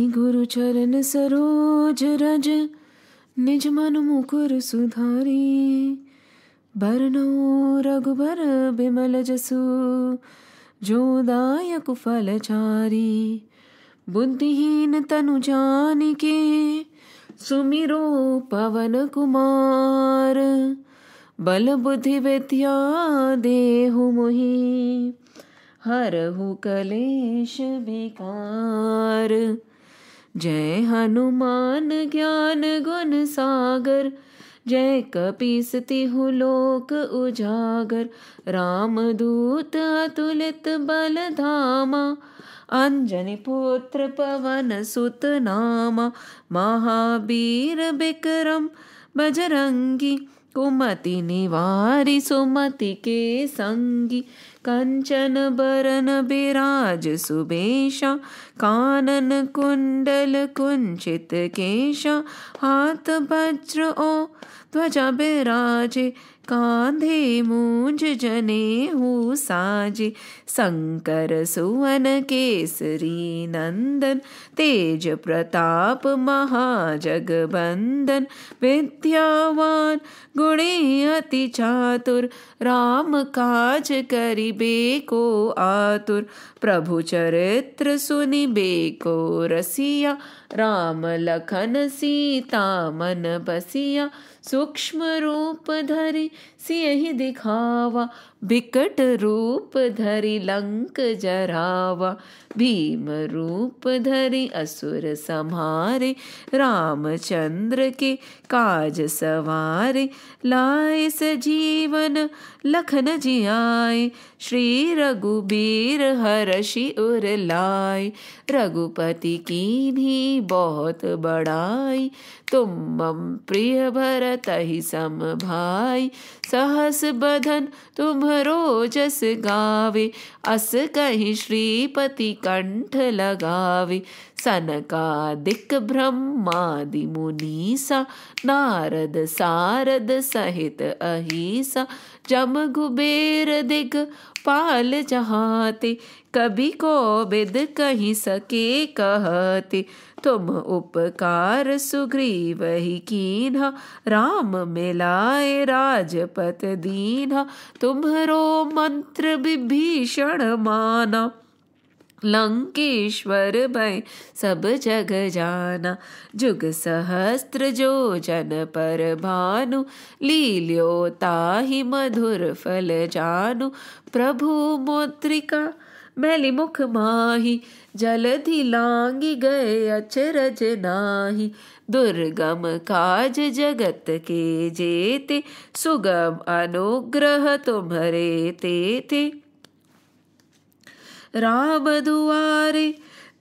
गुरु चरण सरोज रज निज मन मुकुर सुधारी। बरनौ रघुबर बिमल जसु जो दायक फल चारी। बुद्धिहीन तनु जानिके सुमिरो पवन कुमार। बल बुद्धि विद्या देहु मोहि हरहु कलेश विकार। जय हनुमान ज्ञान गुण सागर जय कपीस तिहु लोक उजागर। रामदूत अतुलित बल धामा अंजनी पुत्र पवन सुत नामा। महावीर विक्रम बजरंगी कुमति निवारी सुमति के संगी। कंचन बरन बिराज सुबेशा कानन कुंडल कुंचित केशा। हाथ वज्र ओ ध्वजा बिराजे कांधे मूंज जनेऊ साजे। शंकर सुवन केसरी नंदन तेज प्रताप महाजगबंदन। विद्यावान गुणी अति चातुर राम काज करिबे को आतुर। प्रभु चरित्र सुनिबे को रसिया राम लखन सीता मन बसिया। सूक्ष्म रूप धरि सियहि दिखावा बिकट रूप धरि लंक जरावा। भीम रूप धरि असुर संहारे रामचंद्र के काज सवारे। लाए सजीवन लखन जियाए श्री रघुबीर हरषि उर लाए। रघुपति कीन्ही बहुत बड़ाई तुम मम प्रिय भरतहि सम भाई। सहस बदन तुम्हरो जस गावे अस कहि श्रीपति कंठ लगावे। सनकादिक ब्रह्मादि मुनीसा नारद सारद सहित अहिसा। जम कुबेर दिग पाल जहाते कभी कोबिद कहि सके कहते। तुम उपकार सुग्रीवहि कीन्हा राम मिलाए राजपत दीन्हा। तुम्हरो मंत्र विभीषण माना लंकेश्वर भय सब जग जाना। जुग सहस्त्र जो जन पर भानु लील्यो ताहि मधुर फल जानु। प्रभु मुद्रिका मैली मुख माही जलधि लांगी गए अचरज नाही। दुर्गम काज जगत के जेते सुगम अनुग्रह तुम्हरे तेते। राम दुआरे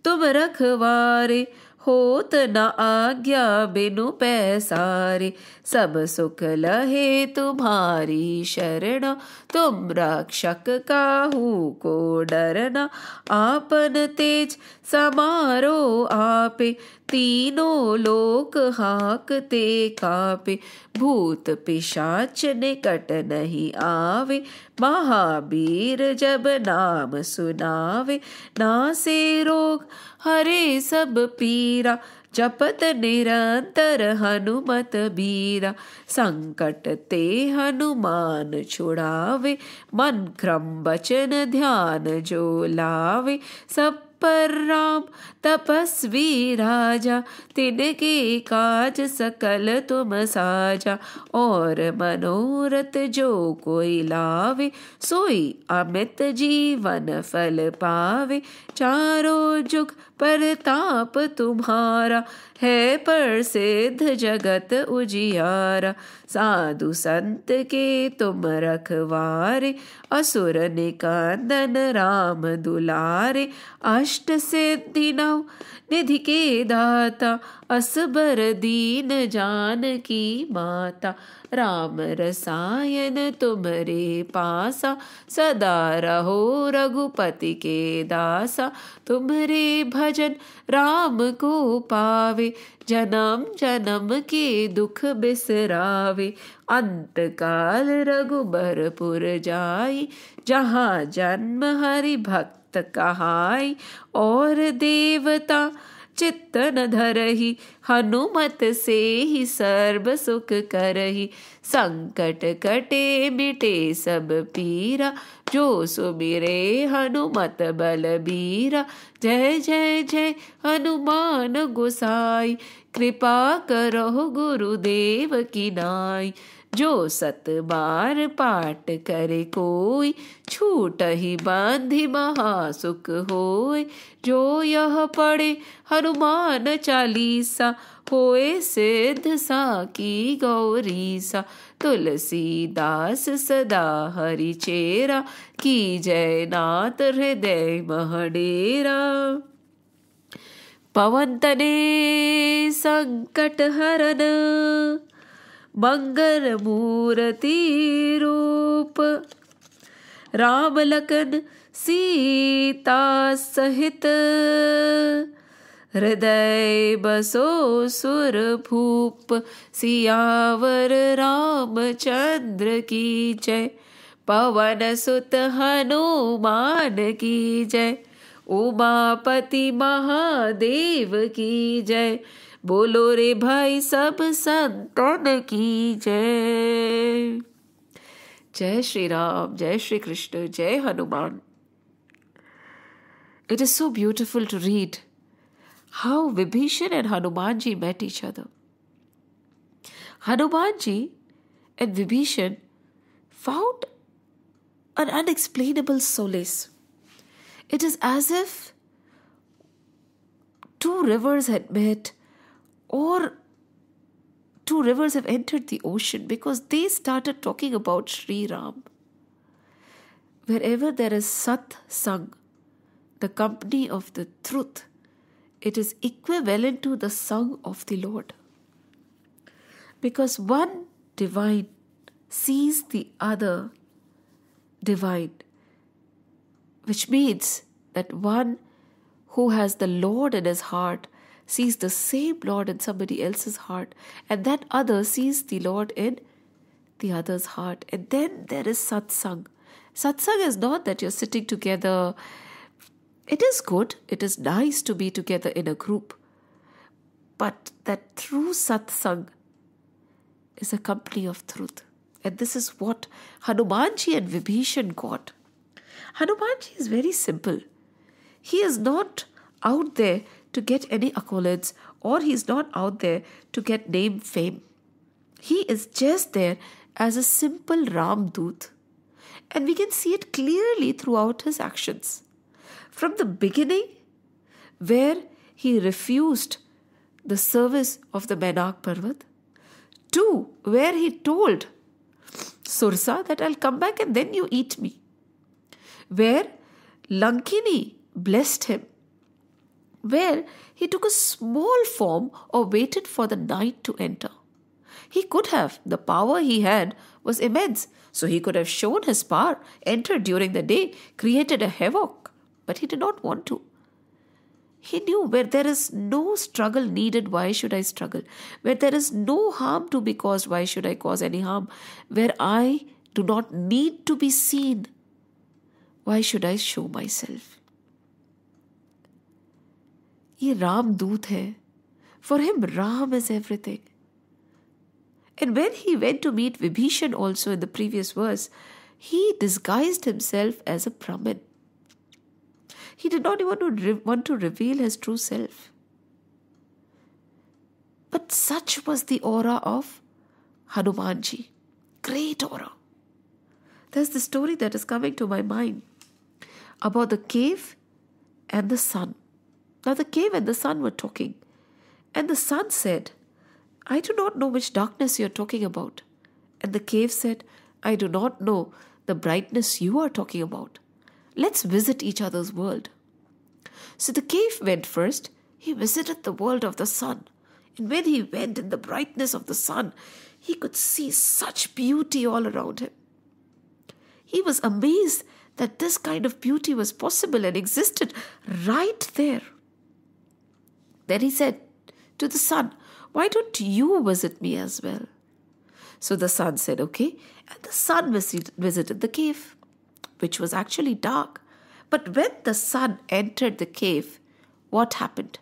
तुम रखवारे होत न आज्ञा बिनु पैसारे। सब सुख लहे तुम्हारी शरण तुम रक्षक काहू को डरना। आपन तेज समारो आपे तीनों लोक हाकते कापे। भूत पिशाच निकट नहीं आवे महावीर जब नाम सुनावे। नासे रोग हरे सब पीरा जपत निरंतर हनुमत बीरा। संकट ते हनुमान छुड़ावे मन क्रम वचन ध्यान जो लावे। सब पर राम तपस्वी राजा तिनके काज सकल तुम साजा। और मनोरथ जो कोई लावे सोई अमित जीवन फल पावे। चारों जुग परताप तुम्हारा है प्रसिद्ध जगत उजियारा। साधु संत के तुम रखवारे असुर निकंदन राम दुलारे। अष्ट सिद्धि नव निधि के दाता असबर दीन जानकी माता। राम रसायन तुम्हरे पासा सदा रहो रघुपति के दासा। तुम्हरे भजन राम को पावे जन्म जन्म के दुख बिसरावे। अंत काल रघुबरपुर जाई जहाँ जन्म हरि भक्त कहाई। और देवता चित्त न धरहि, हनुमत से ही सर्व सुख करहि। संकट कटे मिटे सब पीरा, जो सुमिरे हनुमत बलबीरा। जय जय जय हनुमान गोसाई, कृपा करहु गुरुदेव की नाई। जो सत बार पाठ करे कोई, छूटहि बांधि महासुख होय। जो यह पढ़े हनुमान चालीसा, होए सिद्ध साकी गौरीसा। तुलसीदास सदा हरि चेरा, की जय नाथ हृदय मह डेरा। पवन तने संकट हरन, मंगल मूर्ति रूप। राम लखन सीता सहित, हृदय बसो सुरभूप। सियावर रामचंद्र की जय, पवन सुत हनुमान की जय। उमापति महादेव की जय, बोलो रे भाई सब संतन की जय। जय श्री राम, जय श्री कृष्ण, जय Hanuman. It is so beautiful to read how Vibhishan and Hanumanji met each other. Hanumanji and Vibhishan found an unexplainable solace. It is as if two rivers had met, or two rivers have entered the ocean, because they started talking about Sri Ram. Wherever there is Sat Sang, the company of the truth, it is equivalent to the song of the Lord. Because one divine sees the other divine, which means that one who has the Lord in his heart sees the same Lord in somebody else's heart, and that other sees the Lord in the other's heart. And then there is satsang. Satsang is not that you're sitting together. It is good, it is nice to be together in a group, but that true satsang is a company of truth. And this is what Hanumanji and Vibhishan got. Hanumanji is very simple. He is not out there to get any accolades, or he is not out there to get name, fame. He is just there as a simple Ram Doot. And we can see it clearly throughout his actions. From the beginning, where he refused the service of the Menak Parvat, to where he told Sursa that I'll come back and then you eat me. Where Lankini blessed him. Where he took a small form or waited for the night to enter. He could have. The power he had was immense. So he could have shown his power, entered during the day, created a havoc. But he did not want to. He knew where there is no struggle needed, why should I struggle? Where there is no harm to be caused, why should I cause any harm? Where I do not need to be seen, why should I show myself? ये Ram Doot hai. For him, Ram is everything. And when he went to meet Vibhishan also in the previous verse, he disguised himself as a Brahmin. He did not even want to reveal his true self. But such was the aura of Hanumanji. Great aura. There's the story that is coming to my mind about the cave and the sun. Now the cave and the sun were talking. And the sun said, I do not know which darkness you are talking about. And the cave said, I do not know the brightness you are talking about. Let's visit each other's world. So the cave went first. He visited the world of the sun. And when he went in the brightness of the sun, he could see such beauty all around him. He was amazed that this kind of beauty was possible and existed right there. Then he said to the sun, why don't you visit me as well? So the sun said, okay. And the sun visited the cave, which was actually dark. But when the sun entered the cave, what happened?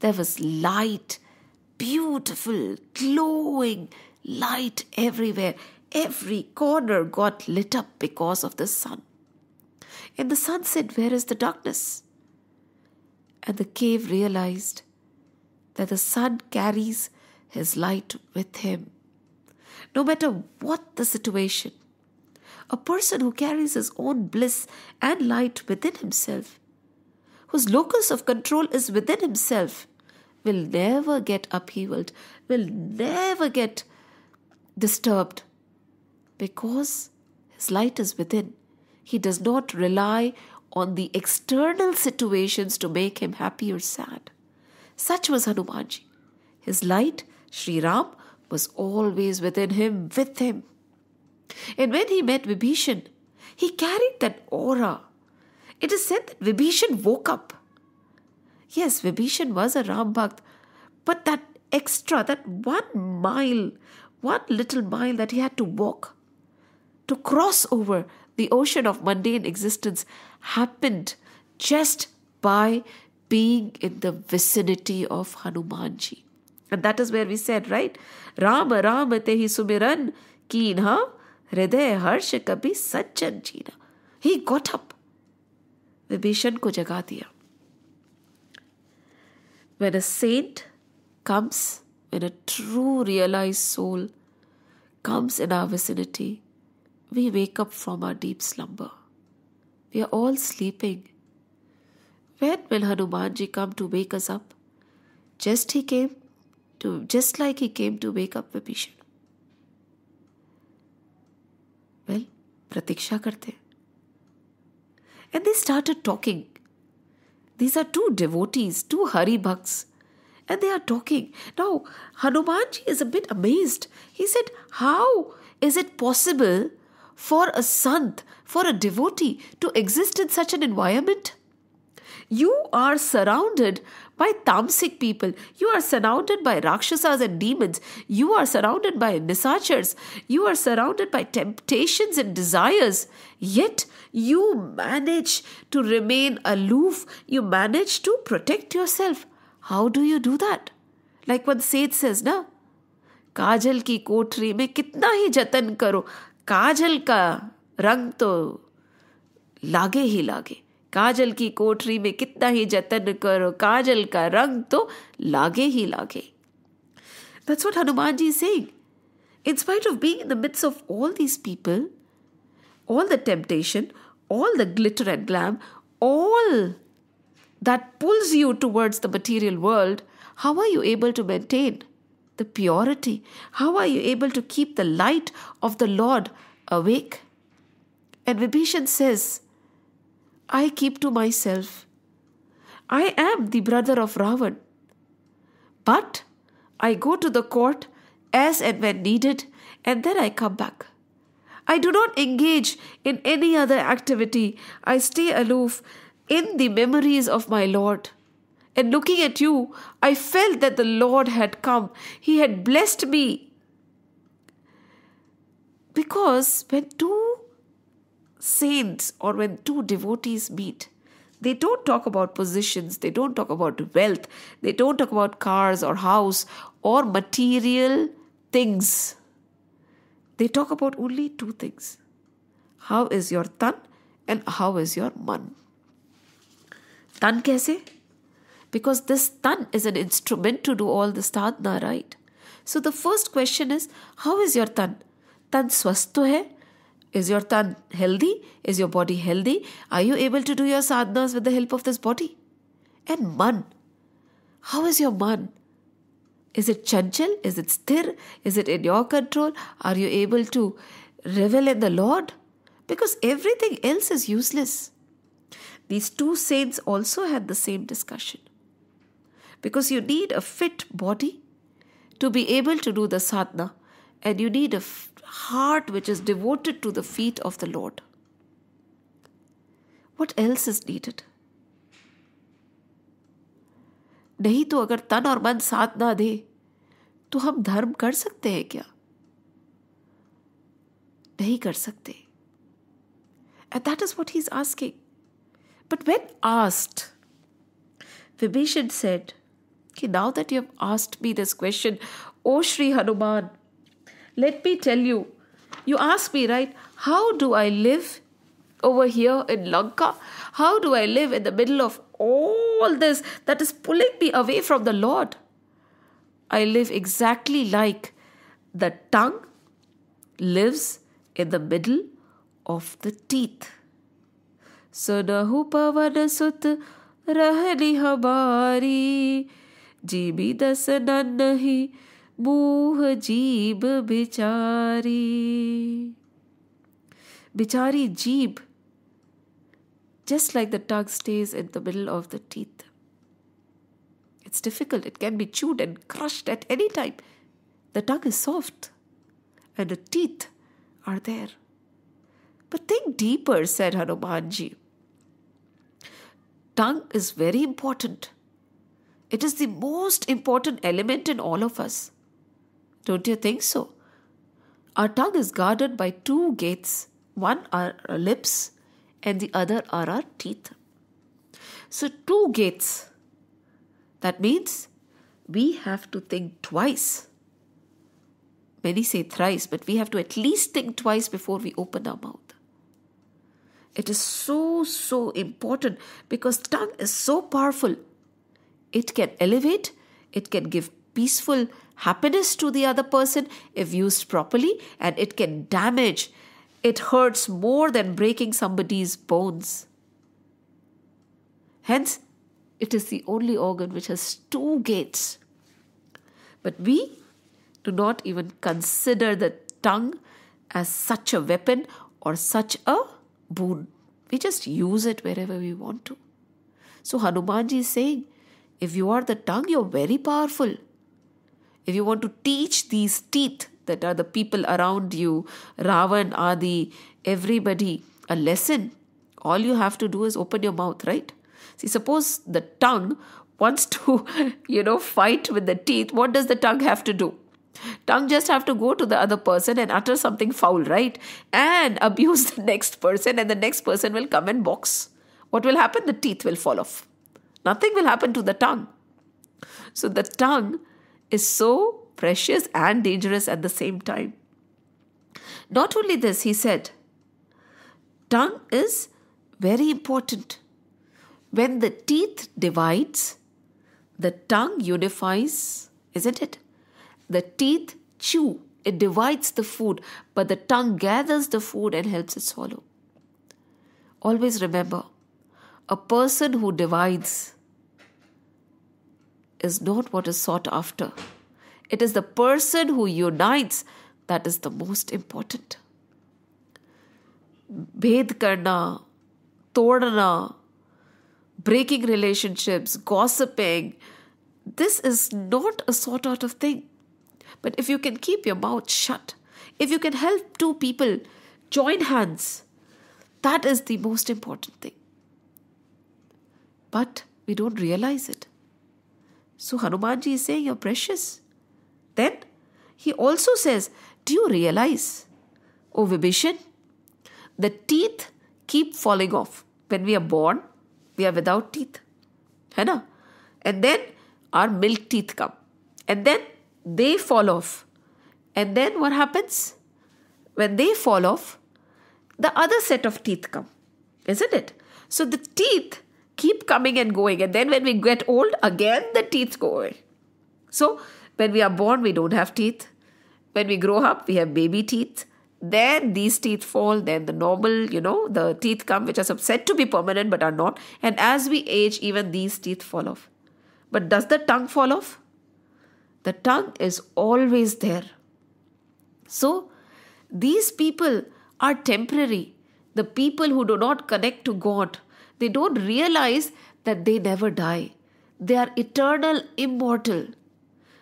there was light, beautiful, glowing light everywhere. Every corner got lit up because of the sun. And the son said, "Where is the darkness?" And the cave realized that the sun carries his light with him. No matter what the situation, a person who carries his own bliss and light within himself, whose locus of control is within himself, will never get upheavaled, will never get disturbed, because his light is within. He does not rely on the external situations to make him happy or sad. Such was Hanumanji. His light, Sri Ram, was always within him, with him. And when he met Vibhishan, he carried that aura. It is said that Vibhishan woke up. Yes, Vibhishan was a Ram Bhakt, but that extra, that 1 mile, 1 little mile that he had to walk to cross over the ocean of mundane existence happened just by being in the vicinity of Hanumanji. And that is where we said, right? Rama Rama tehi sumiran keenha hriday harsh kabhi sajjan jeena. He got up. Vibhishan ko jaga diya. When a saint comes, when a true realized soul comes in our vicinity, we wake up from our deep slumber. We are all sleeping. When will Hanumanji come to wake us up? Just like he came to wake up Vibhishan. Well, pratiksha karte. And they started talking. These are two devotees, two Hari Bhakts, and they are talking. Now, Hanumanji is a bit amazed. He said, how is it possible for a sant, for a devotee to exist in such an environment? You are surrounded by tamasic people. You are surrounded by Rakshasas and demons. You are surrounded by Nisachars. You are surrounded by temptations and desires. Yet you manage to remain aloof. You manage to protect yourself. How do you do that? Like one sage says, na? काजल की कोठरी में कितना ही जतन करो, काजल का रंग तो लागे ही लागे. काजल की कोठरी में कितना ही जतन करो, काजल का रंग तो लागे ही लागे. That's what Hanumanji is saying. In spite of being in the midst of all these people, all the temptation, all the glitter and glam, all that pulls you towards the material world, how are you able to maintain the purity? How are you able to keep the light of the Lord awake? And Vibhishan says, I keep to myself. I am the brother of Ravan. But I go to the court as and when needed, and then I come back. I do not engage in any other activity. I stay aloof in the memories of my Lord. And looking at you, I felt that the Lord had come. He had blessed me. Because when two saints or when two devotees meet, they don't talk about positions, they don't talk about wealth, they don't talk about cars or house or material things. They talk about only two things. How is your tan and how is your man? Tan kaise? Because this tan is an instrument to do all the sadhana, right? So the first question is, how is your tan? Tan swasth to hai? Is your tan healthy? Is your body healthy? Are you able to do your sadhanas with the help of this body? And man, how is your man? Is it chanchal? Is it sthir? Is it in your control? Are you able to revel in the Lord? Because everything else is useless. These two saints also had the same discussion. Because you need a fit body to be able to do the sadhana, and you need a heart which is devoted to the feet of the Lord. What else is needed? नहीं तो अगर तन और मन साथ ना दे तो हम धर्म कर सकते हैं क्या? नहीं कर सकते. And that is what he's asking. But when asked, Vibhishan said, Okay, now that you have asked me this question, oh Sri Hanuman, let me tell you. You ask me, right, how do I live over here in Lanka? How do I live in the middle of all this that is pulling me away from the Lord? I live exactly like the tongue lives in the middle of the teeth. Sunahu pavan sut rahani hamari, GB दस नन्ही मुँह जीब बिचारी. Bichari jeeb, just like the tongue stays in the middle of the teeth. It's difficult. It can be chewed and crushed at any time. The tongue is soft and the teeth are there. But think deeper, said Hanumanji. Tongue is very important. It is the most important element in all of us. Don't you think so? Our tongue is guarded by two gates. One are our lips and the other are our teeth. So two gates. That means we have to think twice. Many say thrice, but we have to at least think twice before we open our mouth. It is so important because tongue is so powerful. It can elevate, it can give peaceful happiness to the other person if used properly, and it can damage. It hurts more than breaking somebody's bones. Hence, it is the only organ which has two gates. But we do not even consider the tongue as such a weapon or such a boon. We just use it wherever we want to. So Hanumanji is saying, if you are the tongue, you're very powerful. If you want to teach these teeth that are the people around you, Ravan, Adi, everybody, a lesson, all you have to do is open your mouth, right? See, suppose the tongue wants to, fight with the teeth. What does the tongue have to do? Tongue just have to go to the other person and utter something foul, right? And abuse the next person, and the next person will come and box. What will happen? The teeth will fall off. Nothing will happen to the tongue. So the tongue is so precious and dangerous at the same time. Not only this, he said, tongue is very important. When the teeth divides, the tongue unifies, isn't it? The teeth chew, it divides the food, but the tongue gathers the food and helps it swallow. Always remember, a person who divides is not what is sought after. It is the person who unites that is the most important. Bhed karna, todna, breaking relationships, gossiping, this is not a sought out of thing. But if you can keep your mouth shut, if you can help two people join hands, that is the most important thing. But we don't realize it. So Hanumanji is saying, you're precious. Then he also says, do you realize, O Vibhishan, the teeth keep falling off. When we are born, we are without teeth. Hai na? And then our milk teeth come. And then they fall off. And then what happens? When they fall off, the other set of teeth come. Isn't it? So the teeth keep coming and going. And then when we get old, again the teeth go away. So when we are born, we don't have teeth. When we grow up, we have baby teeth. Then these teeth fall. Then the normal, the teeth come, which are said to be permanent but are not. And as we age, even these teeth fall off. But does the tongue fall off? The tongue is always there. So these people are temporary. The people who do not connect to God, they don't realize that they never die. They are eternal, immortal.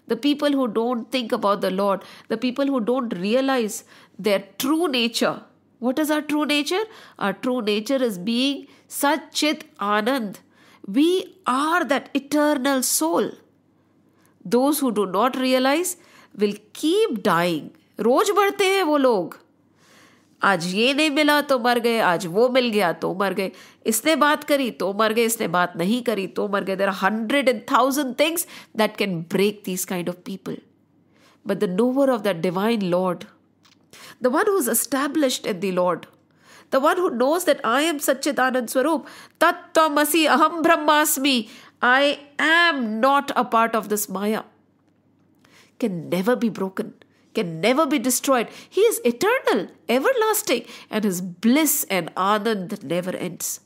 The people who don't think about the Lord, the people who don't realize their true nature. What is our true nature? Our true nature is being Sat Chit Anand. We are that eternal soul. Those who do not realize will keep dying. रोज बढ़ते हैं वो लोग. आज ये नहीं मिला तो मर गए, आज वो मिल गया तो मर गए, इसने बात करी तो मर गए, इसने बात नहीं करी तो मर गए. There are 100,000 things that can break these kind of people. But the knower of that divine Lord, the one who is established in the Lord, the one who knows that I am Satchidanand Swarup, Tat Tvamasi Aham Brahmasmi, I am not a part of this Maya, can never be broken, can never be destroyed. He is eternal, everlasting, and his bliss and anand never ends.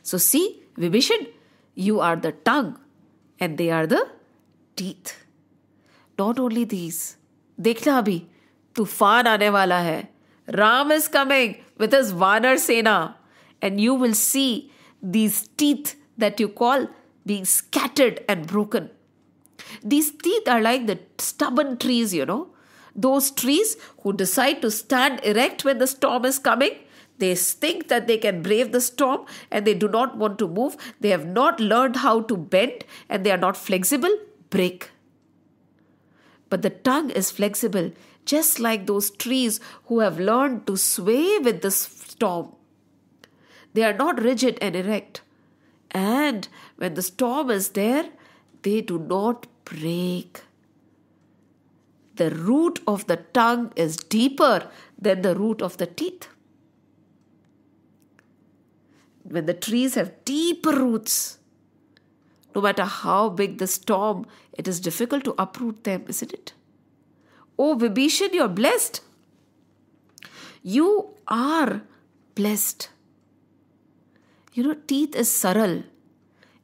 So see, Vibhishan, you are the tongue and they are the teeth. Not only these, देखना अभी तूफान आने वाला है. Ram is coming with his Vanar Sena, and you will see these teeth that you call being scattered and broken. These teeth are like the stubborn trees, you know. Those trees who decide to stand erect when the storm is coming. They think that they can brave the storm and they do not want to move. They have not learned how to bend and they are not flexible. Break. But the tongue is flexible, just like those trees who have learned to sway with the storm. They are not rigid and erect. And when the storm is there, they do not break. The root of the tongue is deeper than the root of the teeth. When the trees have deeper roots, no matter how big the storm, it is difficult to uproot them, isn't it? Oh, Vibhishan, you're blessed. You are blessed. You know, teeth is Saral.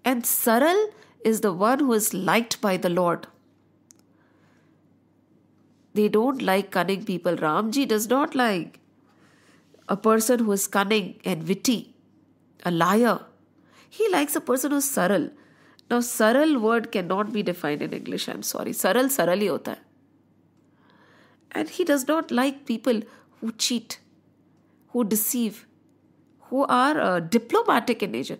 And Saral is the one who is liked by the Lord. They don't like cunning people. Ramji does not like a person who is cunning and witty, a liar. He likes a person who is Saral. Now, Saral word cannot be defined in English. I'm sorry. Saral, Saral hi hota hai. And he does not like people who cheat, who deceive, who are diplomatic in nature.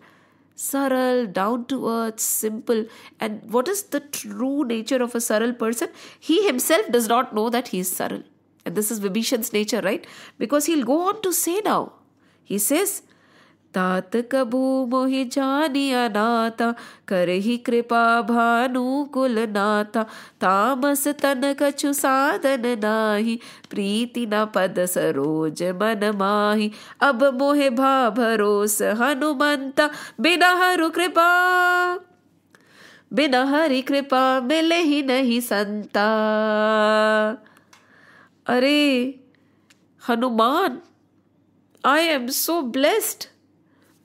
Saral, down to earth, simple. And what is the true nature of a Saral person? He himself does not know that he is Saral. And this is Vibhishan's nature, right? Because he'll go on to say now. He says, तात कबू मोहि जानिया नाता करहि कृपा भानुकुल नाता तामस तन कछु साधन नाही प्रीति न पद सरोज मन माही अब मोहे भा भरोस हनुमंता बिना हरि कृपा मिले ही नहीं संता. अरे Hanuman, I am so blessed.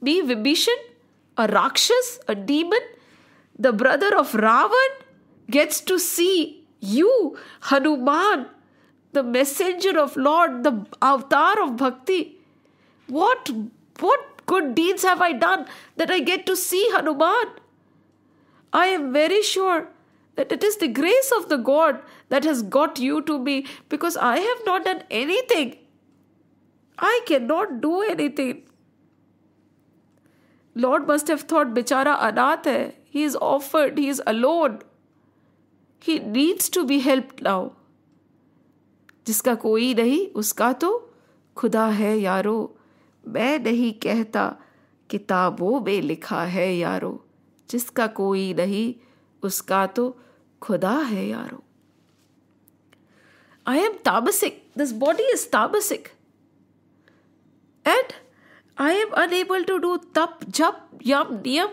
Me, Vibhishan, a Rakshas, a demon, the brother of Ravan, gets to see you, Hanuman, the messenger of Lord, the avatar of Bhakti. What good deeds have I done that I get to see Hanuman? I am very sure that it is the grace of the God that has got you to me, because I have not done anything. I cannot do anything. Lord must have thought, Bichara anath hai. He is offered, he is alone. He needs to be helped now. जिसका कोई नहीं उसका तो खुदा है यारो, मैं नहीं कहता किताबों में लिखा है यारो. जिसका कोई नहीं उसका तो खुदा है यारो. I am tamasic. This body is tamasic. And I am unable to do tap, jap, yam, niyam,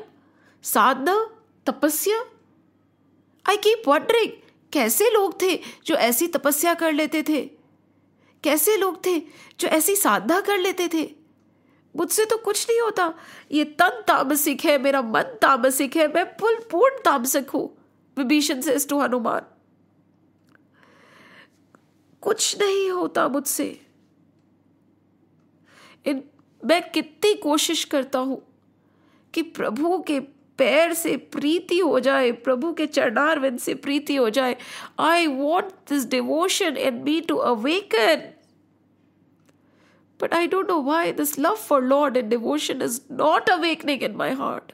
sadhana, tapasya. I keep wondering, कैसे लोग थे जो ऐसी तपस्या कर लेते थे? कैसे लोग थे जो ऐसी साधना कर लेते थे? मुझसे तो कुछ नहीं होता. ये तन तामसिक है, मेरा मन तामसिक है, मैं पूर्ण तामसिक हूं. विभीषण says to हनुमान, कुछ नहीं होता मुझसे. मैं कितनी कोशिश करता हूं कि प्रभु के पैर से प्रीति हो जाए, प्रभु के चरणारविंद से प्रीति हो जाए. I want this devotion in me to awaken. But I don't know why this love for Lord and devotion is not awakening in my heart.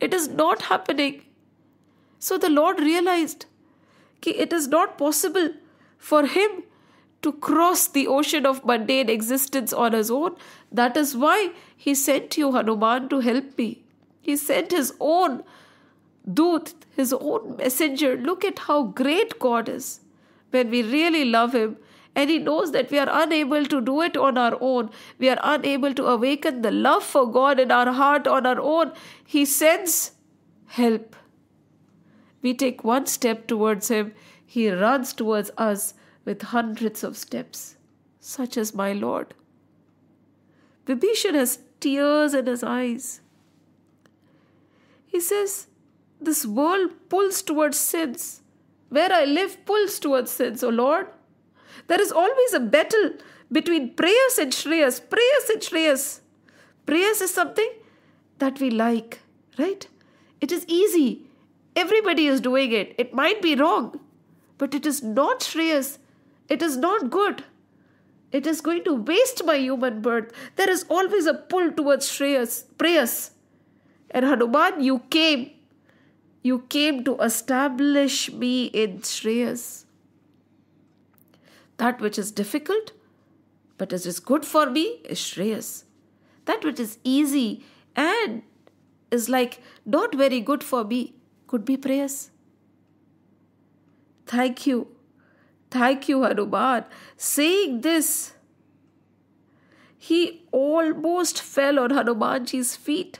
It is not happening. So the Lord realized that it is not possible for him to cross the ocean of mundane existence on his own. That is why he sent you, Hanuman, to help me. He sent his own Doot, his own messenger. Look at how great God is when we really love him. And he knows that we are unable to do it on our own. We are unable to awaken the love for God in our heart on our own. He sends help. We take one step towards him. He runs towards us with hundreds of steps. Such is my Lord. Vibhishan has tears in his eyes. He says, this world pulls towards sins. Where I live pulls towards sins, O Lord. There is always a battle between prayers and shreyas. Prayers and shreyas. Prayers is something that we like, right? It is easy. Everybody is doing it. It might be wrong, but it is not shreyas. It is not good. It is going to waste my human birth. There is always a pull towards shreyas, prayers. And Hanuman, you came to establish me in shreyas. That which is difficult, but it is good for me, is shreyas. That which is easy and is like not very good for me, could be prayers. Thank you, Hanuman. Saying this, he almost fell on Hanumanji's feet.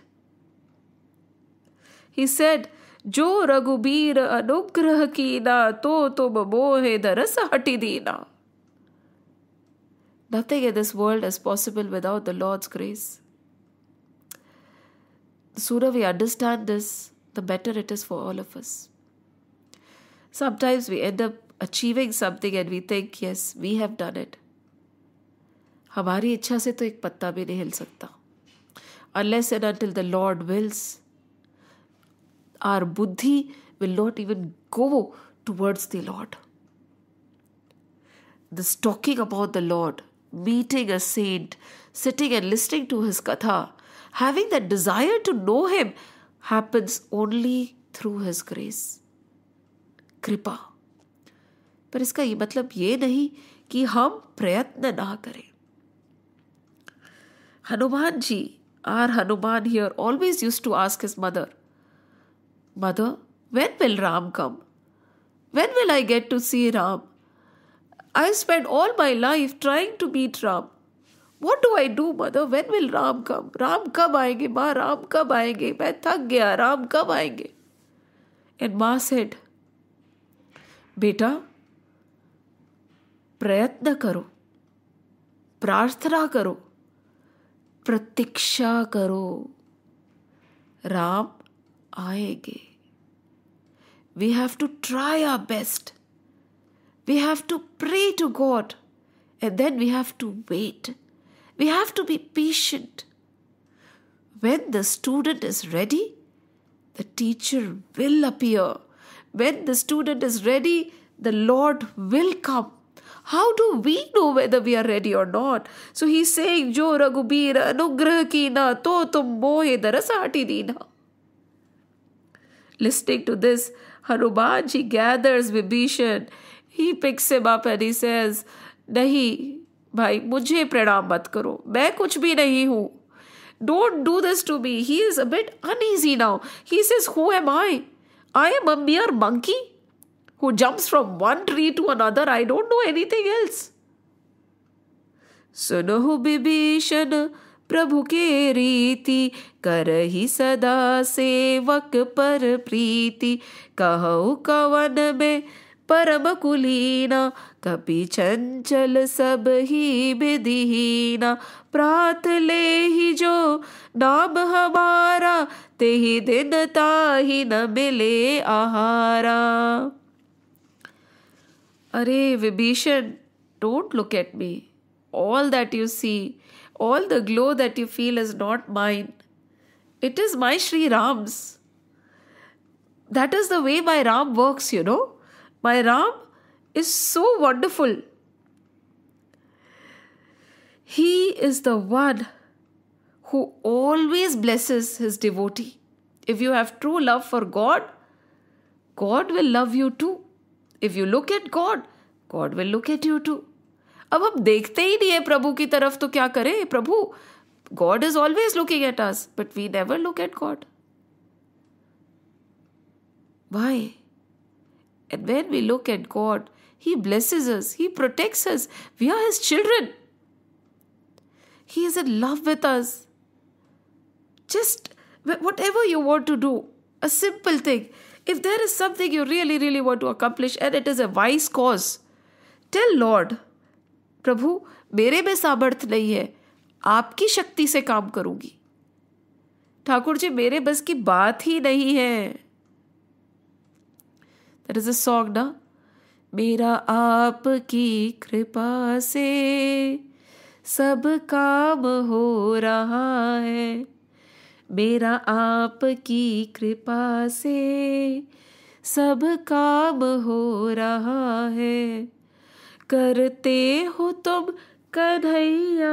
He said, Jo Raghubir anugrah keena, to tum mohe daras hati deena. Nothing in this world is possible without the Lord's grace. The sooner we understand this, the better it is for all of us. Sometimes we end up achieving something and we think, yes, we have done it. हमारी इच्छा से तो एक पत्ता भी नहीं हिल सकता. Unless and until the Lord wills, our buddhi will not even go towards the Lord. This talking about the Lord, meeting a saint, sitting and listening to his katha, having that desire to know him, happens only through his grace. कृपा. पर इसका ये मतलब ये नहीं कि हम प्रयत्न ना करें. Hanuman ji, our Hanuman here, always used to ask his mother, Mother, when will Ram come? When will I get to see Ram? I spent all my life trying to meet Ram. What do I do, Mother? When will Ram come? Ram kab aayenge? Ma, Ram kab aayenge? Main thak gaya. Ram kab aayenge? And Ma said, Beta, प्रयत्न करो, प्रार्थना करो, प्रतीक्षा करो, राम आएंगे. We have to try our best. We have to pray to God, and then we have to wait. We have to be patient. When the student is ready, the teacher will appear. When the student is ready, the Lord will come. How do we know whether we are ready or not? So he's saying, Jo Raghubir anugrah keena, to tum mohe daras hati deena. Listening to this, Hanumanji gathers Vibhishan. He picks him up and he says, Nahi, bhai, mujhe pranam mat karo. Main kuch bhi nahi hu. Don't do this to me. He is a bit uneasy now. He says, who am I? I am a mere monkey who jumps from one tree to another. I don't know anything else. Sunahu Vibhishan Prabhu ke reeti, karahi sada sevak par preeti, kahau kavan mein param kulina, kapi chanchal sab hi vidhina, प्रात ले ही जो नाम हमारा, तेहि दिन ताहि न मिले आहारा. Arey Vibhishan, don't look at me. All that you see, all the glow that you feel is not mine. It is my Shri Ram's. That is the way my Ram works, you know. My Ram is so wonderful. He is the one who always blesses his devotee. If you have true love for God, God will love you too. If you look at God, God will look at you too. अब हम देखते ही नहीं है प्रभु की तरफ, तो क्या करें? प्रभु, God is always looking at us, but we never look at God. Why? And when we look at God, He blesses us, He protects us. We are His children. He is in love with us. Just whatever you want to do, a simple thing. If there is something you really, really want to accomplish and it is a wise cause, tell Lord, प्रभु, मेरे में सामर्थ्य नहीं है, आपकी शक्ति से काम करूंगी. ठाकुर जी, मेरे बस की बात ही नहीं है. That is a song, ना? मेरा आपकी कृपा से सब काम हो रहा है. मेरा आपकी कृपा से सब काम हो रहा है. करते हो तुम कन्हैया,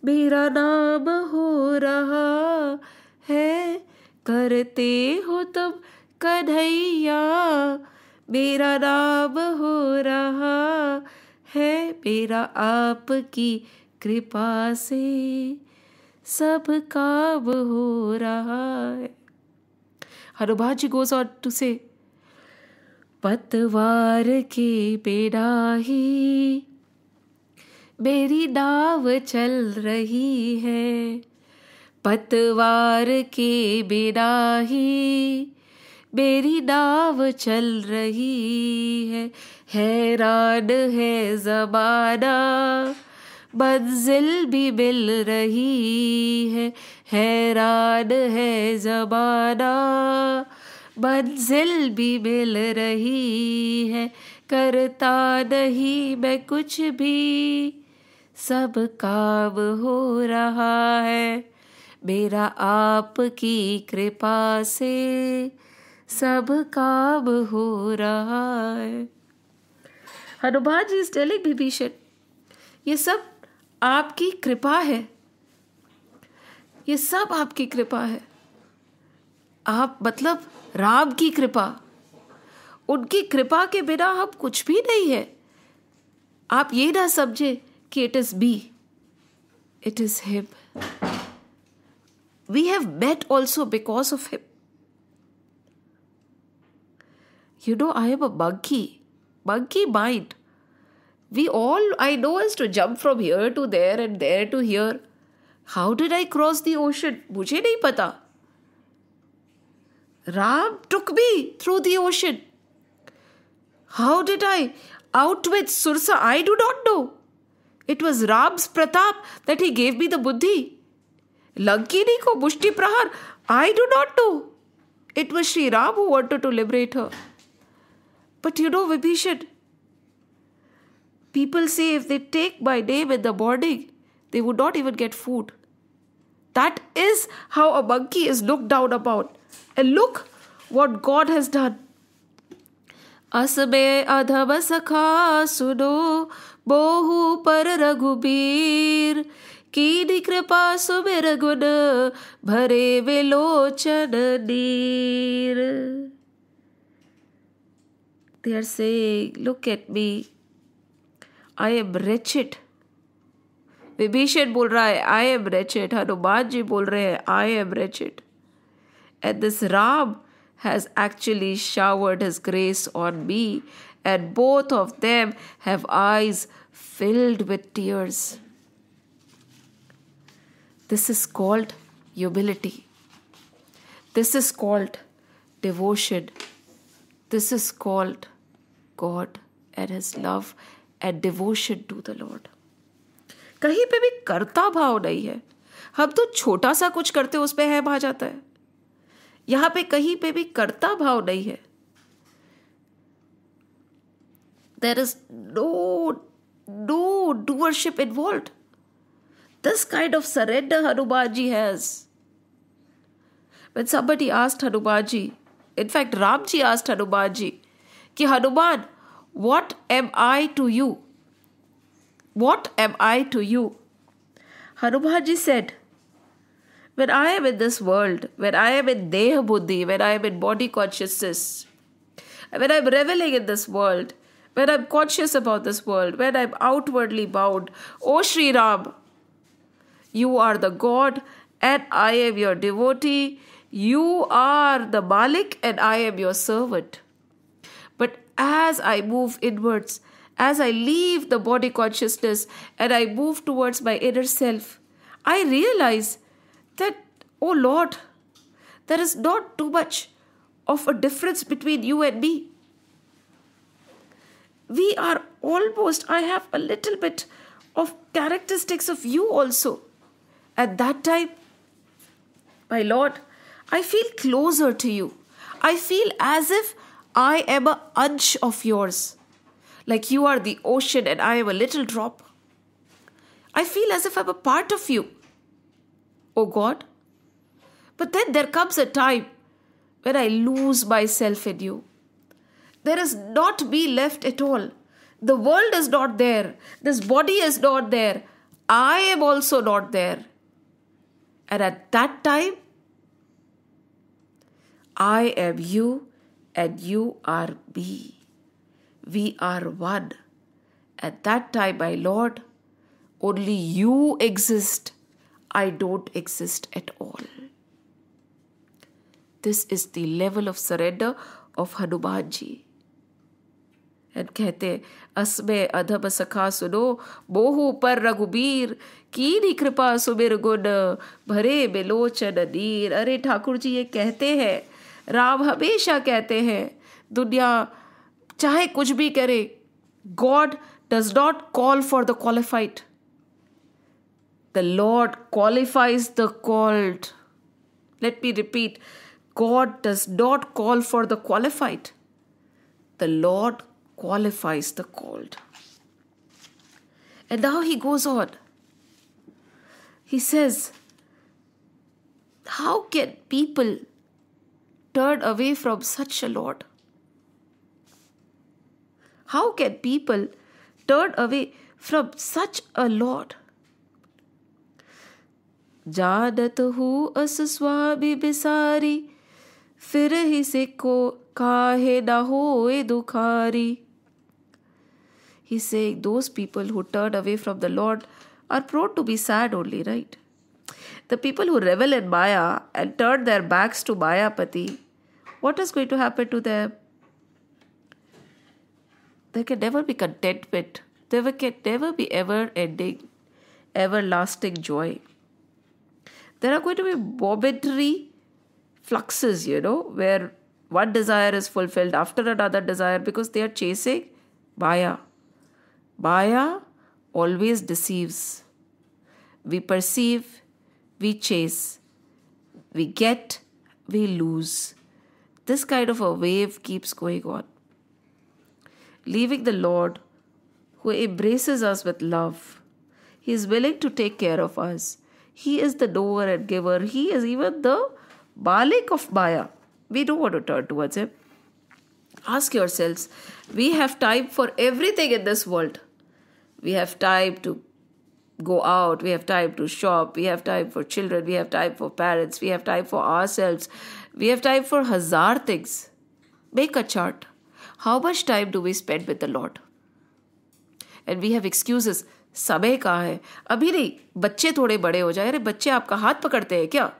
मेरा नाम हो रहा है. करते हो तुम कन्हैया, मेरा नाम हो रहा है. मेरा आपकी कृपा से सब काम हो रहा है. Hanuman ji goes on to say, पतवार के बिना ही मेरी नाव चल रही है. पतवार के बिना ही मेरी नाव चल रही है. हैरान है ज़माना, मंजिल भी मिल रही है. हैरान है ज़माना, मंजिल भी मिल रही है. करता नहीं मैं कुछ भी, सब काम हो रहा है. मेरा आपकी कृपा से सब काम हो रहा है. हनुमान जी इज टेलिंग विभीषण, ये सब आपकी कृपा है. ये सब आपकी कृपा है. आप मतलब राम की कृपा. उनकी कृपा के बिना हम कुछ भी नहीं है. आप ये ना समझे कि it is me, it is him. We have met also because of him. You know, I am a monkey mind. All I know is to jump from here to there and there to here. How did I cross the ocean? मुझे नहीं पता. Ram took me through the ocean. How did I outwit Sursa? I do not know. It was Ram's pratap that he gave me the buddhi. Lankini ko mushti prahar. I do not know. It was Sri Ram who wanted to liberate her. But you know, Vibhishan, people say if they take my name in the morning, they would not even get food. That is how a monkey is looked down upon. And look what God has done. असमे अधम सखा सुनो, बोहु पर रघुबीर. कीनी कृपा सुमिर गुण, भरे विलोचन नीर. They are saying, look at me, I am wretched. Vibhishan बोल रहा है I am wretched. Hanuman ji बोल रहे हैं I am wretched. And this Ram has actually showered his grace on me, and both of them have eyes filled with tears. This is called humility. This is called devotion. This is called God and His love and devotion to the Lord. कहीं पे भी कर्ता भाव नहीं है. हम तो छोटा सा कुछ करते उस पे है आ जाता है. यहाँ पे कहीं पे भी कर्ता भाव नहीं है. There is no doership involved. This kind of surrender Hanuman ji has. When somebody asked Hanuman ji, in fact, Ram ji asked Hanuman ji, कि Hanuman, what am I to you? What am I to you? Hanuman ji said, when I am in this world, when I am in Deha Buddhi, when I am in body consciousness, when I am reveling in this world, when I'm conscious about this world, when I'm outwardly bound, O Sri Ram, you are the God and I am your devotee. You are the Malik and I am your servant. But as I move inwards, as I leave the body consciousness and I move towards my inner self, I realize that, oh Lord, there is not too much of a difference between you and me. We are almost, I have a little bit of characteristics of you also. At that time, my Lord, I feel closer to you. I feel as if I am an ansh of yours. Like you are the ocean and I am a little drop. I feel as if I'm a part of you, oh God. But then there comes a time when I lose myself in you. There is not me left at all. The world is not there. This body is not there. I am also not there. And at that time, I am you and you are me. We are one. At that time, my Lord, only you exist. I don't exist at all. This is the level of surrender of Hanumanji. And कहते असमे अधम सखा सुनो मोहु पर रघुबीर कीनी कृपा सुमिर गुण भरे बिलोचन नीर. अरे ठाकुर जी ये कहते हैं, राम हमेशा कहते हैं, दुनिया चाहे कुछ भी करे, God does not call for the qualified. The Lord qualifies the called. Let me repeat, God does not call for the qualified. The Lord qualifies the called. And now he goes on. He says, how can people turn away from such a Lord? How can people turn away from such a Lord? जानत हूँ अस स्वामी बिसारी, फिर ही से को काहे ना होए दुखारी. He's saying those people who turn away from the Lord are prone to be sad only, right? The people who revel in Maya and turn their backs to Mayapati, what is going to happen to them? There can never be contentment. There can never be ever-ending, everlasting joy. There are going to be momentary fluxes, where one desire is fulfilled after another desire because they are chasing Maya. Maya always deceives. We perceive, we chase. We get, we lose. This kind of a wave keeps going on. Leaving the Lord, who embraces us with love. He is willing to take care of us. He is the knower and giver. He is even the Malik of Maya. We don't want to turn towards him. Ask yourselves, we have time for everything in this world. We have time to go out. We have time to shop. We have time for children. We have time for parents. We have time for ourselves. We have time for hazar things. Make a chart. How much time do we spend with the Lord? And we have excuses. समय कहाँ है? अभी नहीं, बच्चे थोड़े बड़े हो जाए. अरे बच्चे आपका हाथ पकड़ते हैं क्या?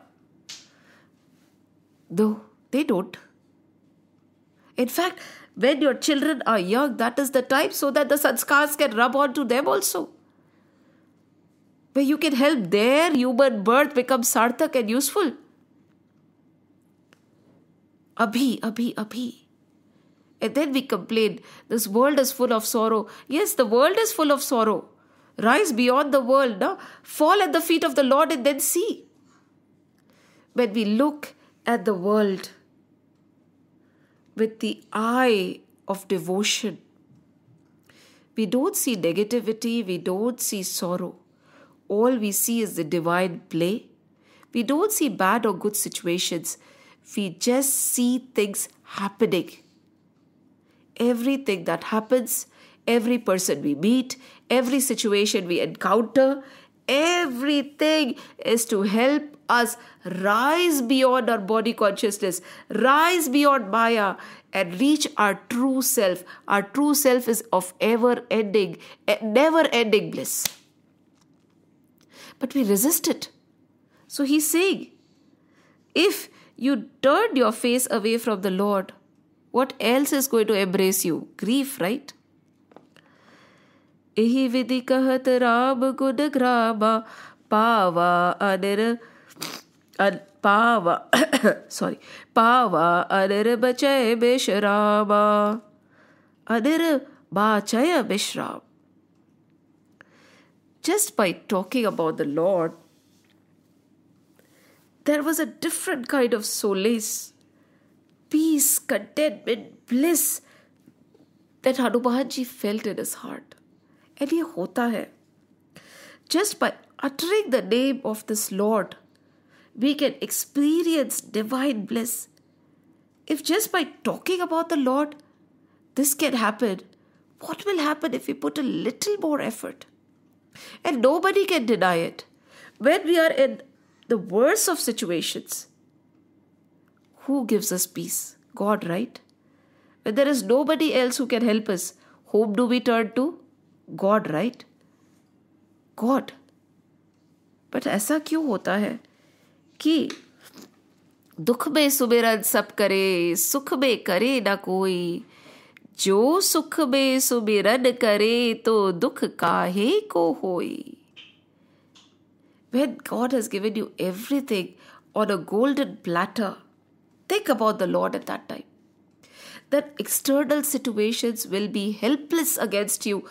No, they don't. In fact, when your children are young, that is the time so that the sanskars can rub on to them also. Where you can help their human birth become sarthak and useful. Abhi. And then we complain, this world is full of sorrow. Yes, the world is full of sorrow. Rise beyond the world, no? Fall at the feet of the Lord and then see. When we look at the world with the eye of devotion, we don't see negativity, we don't see sorrow. All we see is the divine play. We don't see bad or good situations. We just see things happening. Everything that happens, every person we meet, every situation we encounter, everything is to help us rise beyond our body consciousness, rise beyond Maya, and reach our true self. Our true self is of ever-ending, never-ending bliss. But we resist it. So he's saying, if you turn your face away from the Lord, what else is going to embrace you? Grief, right? Ehi vidhi kahat Ram gud grama pava anir pava pava anir bachay bishrama anir bachay bishram. Just by talking about the Lord, there was a different kind of solace, peace, contentment, bliss that Hanumanji felt in his heart. And ये होता है. Just by uttering the name of this Lord, we can experience divine bliss. If just by talking about the Lord, this can happen, what will happen if we put a little more effort? And nobody can deny it. When we are in the worst of situations, who gives us peace? God, right? When there is nobody else who can help us, whom do we turn to? God, right? God. But ऐसा क्यों होता है कि दुख में सुमिरन सब करे, सुख में करे ना कोई, जो सुख में सुमिरन करे तो दुख काहे को होई. When God has given you everything on a golden platter, think about the Lord at that time. That external situations will be helpless against you.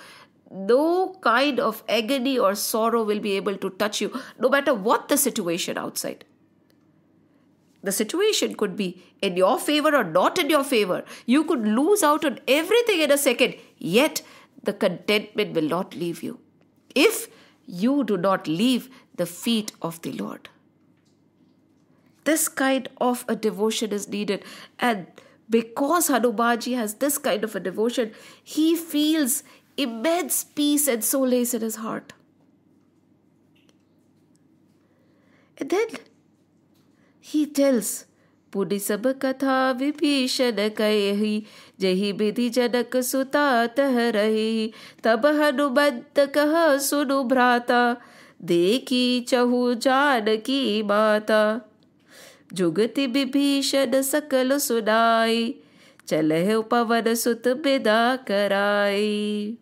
No kind of agony or sorrow will be able to touch you, no matter what the situation outside. The situation could be in your favor or not in your favor. You could lose out on everything in a second, yet the contentment will not leave you, if you do not leave the feet of the Lord. This kind of a devotion is needed, and because Hanumanji has this kind of a devotion, he feels immense peace and solace in his heart. And then he tells, Pudi sab katha vibhishan kahi, jahi vidhi janak suta tah rahi, tab Hanumant kaha sunu bhrata, dekhi chahu Janaki mata, jugati vibhishan sakal sunai, chalehe pavan sut bida karai.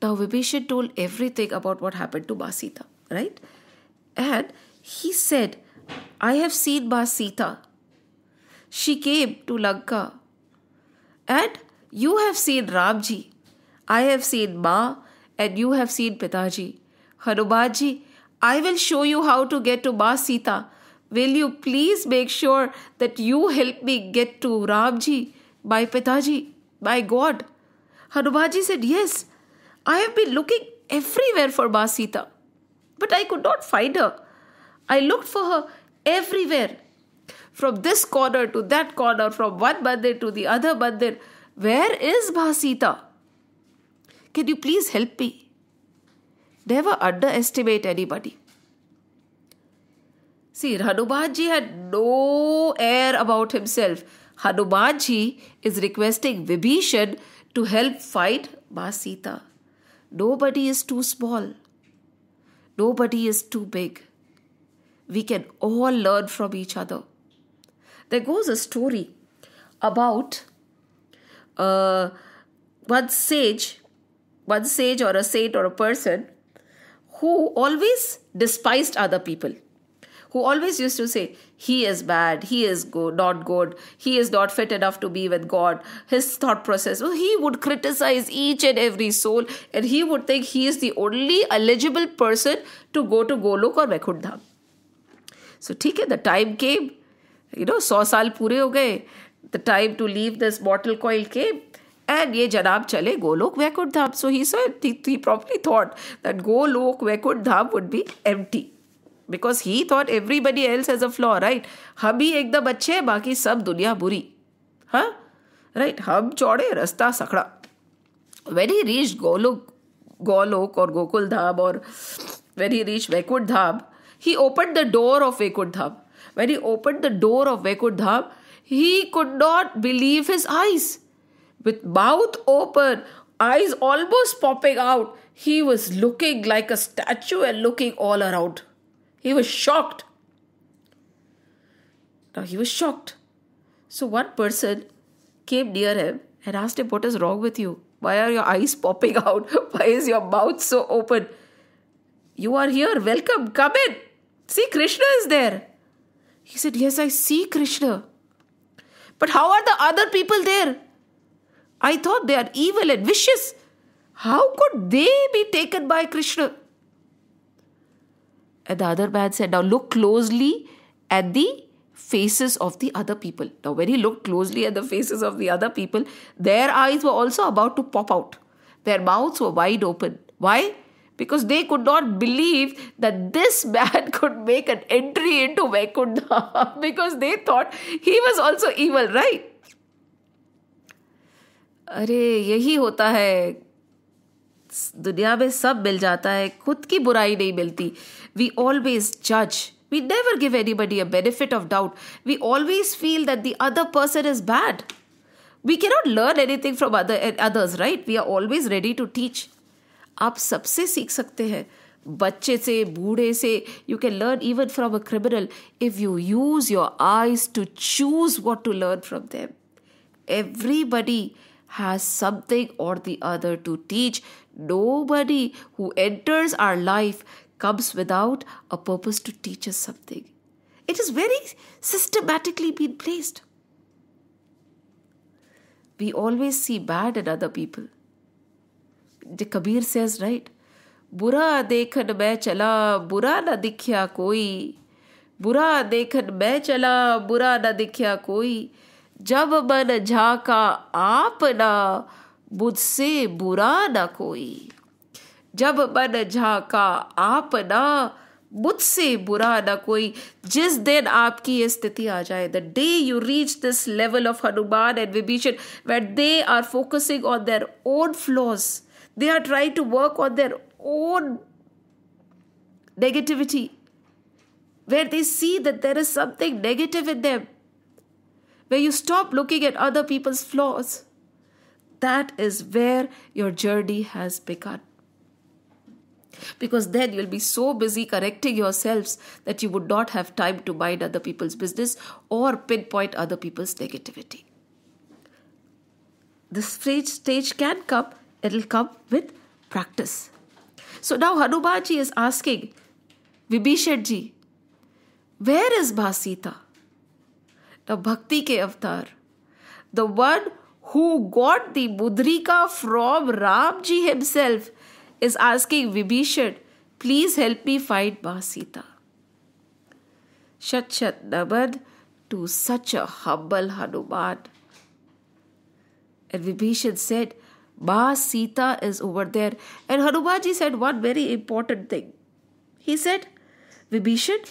Now Vibhishan told everything about what happened to Ma Sita, right? And he said, I have seen Ma Sita. She came to Lanka. And you have seen Ramji. I have seen Ma, and you have seen Pitaji. Hanumanji, I will show you how to get to Ma Sita. Will you please make sure that you help me get to Ramji, my Pitaji, my God? Hanumanji said, yes, I have been looking everywhere for Ma Sita, but I could not find her. I looked for her everywhere, from this corner to that corner, from one mandir to the other mandir. Where is Ma Sita? Can you please help me? Never underestimate anybody. See, Hanumanji had no air about himself. Hanumanji is requesting Vibhishan to help find Ma Sita. Nobody is too small. Nobody is too big. We can all learn from each other. There goes a story about one sage or a saint or a person who always despised other people, who always used to say, he is bad, he is good, not good, he is not fit enough to be with God. His thought process, he would criticize each and every soul, and he would think he is the only eligible person to go to Golok or Vaikunth Dham. So, the time came, 100 saal pure ho gaye, the time to leave this mortal coil came, and ye janab chale Golok Vaikunth Dham. So he said, he probably thought that Golok Vaikunth Dham would be empty, because he thought everybody else has a flaw, right? हम ही एकदम अच्छे हैं, बाकी सब दुनिया बुरी, हाँ, right? हम चौड़े, रास्ता सकड़ा. When he reached Golok or Gokul Dham, or when he reached Vaikunth Dham, He opened the door of Vaikuntha. When he opened the door of Vaikuntha, he could not believe his eyes. With mouth open, eyes almost popping out, he was looking like a statue and looking all around. He was shocked. Now he was shocked. So one person came near him and asked him, "What is wrong with you? Why are your eyes popping out? Why is your mouth so open? You are here. Welcome. Come in. See, Krishna is there." He said, "Yes, I see Krishna. But how are the other people there? I thought they are evil and vicious. How could they be taken by Krishna?" And the other man said, "Now look closely at the faces of the other people." Now when he looked closely at the faces of the other people, their eyes were also about to pop out. Their mouths were wide open. Why? Because they could not believe that this man could make an entry into Vaikuntha because they thought he was also evil, right? अरे यही होता है, दुनिया में सब मिल जाता है, खुद की बुराई नहीं मिलती. We always judge. We never give anybody a benefit of doubt. We always feel that the other person is bad. We cannot learn anything from others, right? We are always ready to teach. आप सबसे सीख सकते हैं, बच्चे से, बूढ़े से. You can learn even from a criminal if you use your eyes to choose what to learn from them. Everybody has something or the other to teach. Nobody who enters our life comes without a purpose to teach us something. It is very systematically been placed. We always see bad in other people. The Kabir says, right? बुरा देखन मैं चला बुरा न दिखया कोई, बुरा देखन मैं चला बुरा न दिखया कोई, जब मन झाका आपना मुझसे बुरा न कोई, जब मन झाका आपना मुझसे बुरा न कोई. जिस दिन आपकी ये स्थिति आ जाए, the day you reach this level of Hanuman and Vibhishan, where they are focusing on their own flaws, they are trying to work on their own negativity, where they see that there is something negative in them, where you stop looking at other people's flaws, that is where your journey has begun. Because then you'll be so busy correcting yourselves that you would not have time to mind other people's business or pinpoint other people's negativity. This stage can come, it'll come with practice. So now Hanumanji is asking Vibhishanji, where is Ma Sita? The Bhakti ke avatar, the one who got the Mudrika from Ramji himself, is asking Vibhishan, please help me find Ma Sita. Shat Shat Naman to such a humble Hanuman. And Vibhishan said, Ma Sita is over there. And Hanumanji said one very important thing. He said, Vibhishan,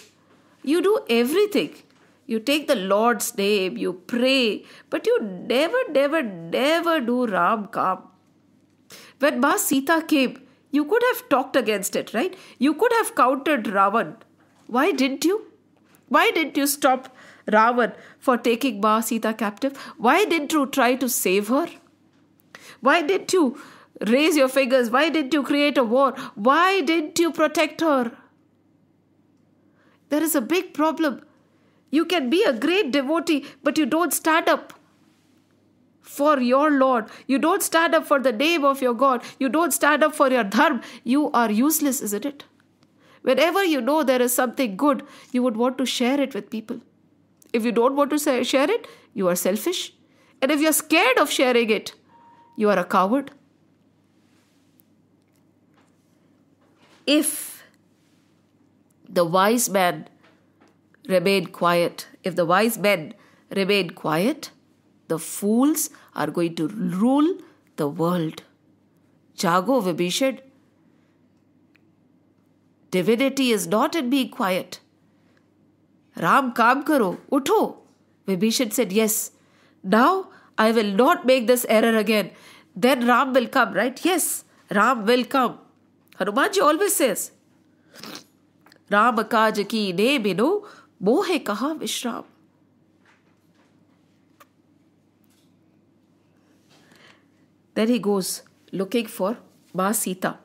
you do everything. You take the Lord's name, you pray, but you never do Ram Kaam. When Ma Sita came, you could have talked against it, right? You could have countered Ravan. Why didn't you? Why didn't you stop Ravan for taking Ma Sita captive? Why didn't you try to save her? Why didn't you raise your fingers? Why didn't you create a war? Why didn't you protect her? There is a big problem. You can be a great devotee, but you don't stand up for your Lord. You don't stand up for the name of your God. You don't stand up for your dharma. You are useless, isn't it? Whenever you know there is something good, you would want to share it with people. If you don't want to share it, you are selfish. And if you're scared of sharing it, you are a coward. If the wise man remain quiet, if the wise men remain quiet, the fools are going to rule the world. Jago, Vibhishan. Divinity is not in being quiet. Ram kaam karo, utho. Vibhishan said, yes. Now I will not make this error again. Then Ram will come, right? Yes, Ram will come. Hanumanji always says, Ram काज की ने बिनो मोहे कहा विश्राम. Then he goes looking for Ma Sita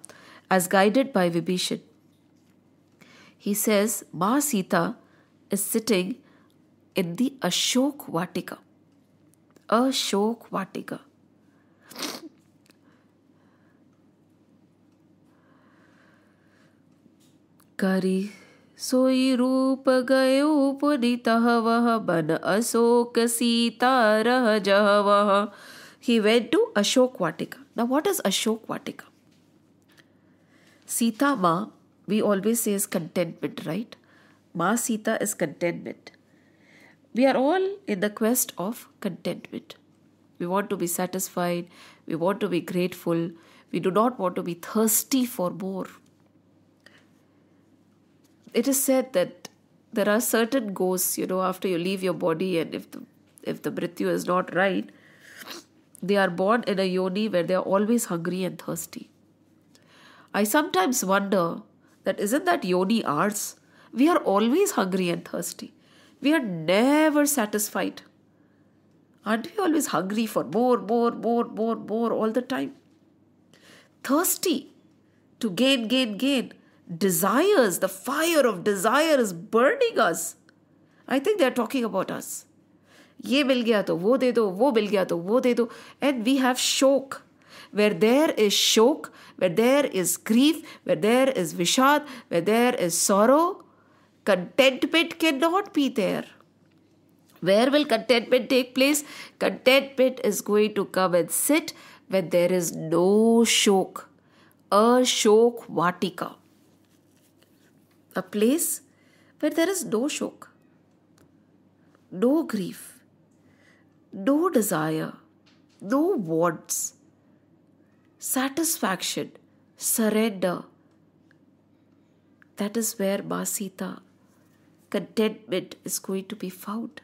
as guided by Vibhishan. He says Ma Sita is sitting in the Ashok Vatika. Ashok Vatika. Kari सोई रूप गयो पुनितः वह बन अशोक सीता रह जह वह. He went to Ashok Vatika. Now what is Ashok Vatika? Sita Ma, we always say is contentment, right? Ma Sita is contentment. We are all in the quest of contentment. We want to be satisfied. We want to be grateful. We do not want to be thirsty for more. It is said that there are certain ghosts, after you leave your body, and if the mrityu is not right, they are born in a yoni where they are always hungry and thirsty. I sometimes wonder that isn't that yoni ours? We are always hungry and thirsty. We are never satisfied. Aren't we always hungry for more all the time? Thirsty to gain. Desires, the fire of desire is burning us. I think they are talking about us. ये मिल गया तो वो दे दो, वो मिल गया तो वो दे दो. And we have shok. Where there is shok, where there is grief, where there is vishad, where there is sorrow, contentment cannot be there. Where will contentment take place? Contentment is going to come and sit when there is no shok. Ashok Vatika. A place where there is no shok, no grief, no desire, no wants, satisfaction, surrender. That is where Ma Sita, contentment, is going to be found.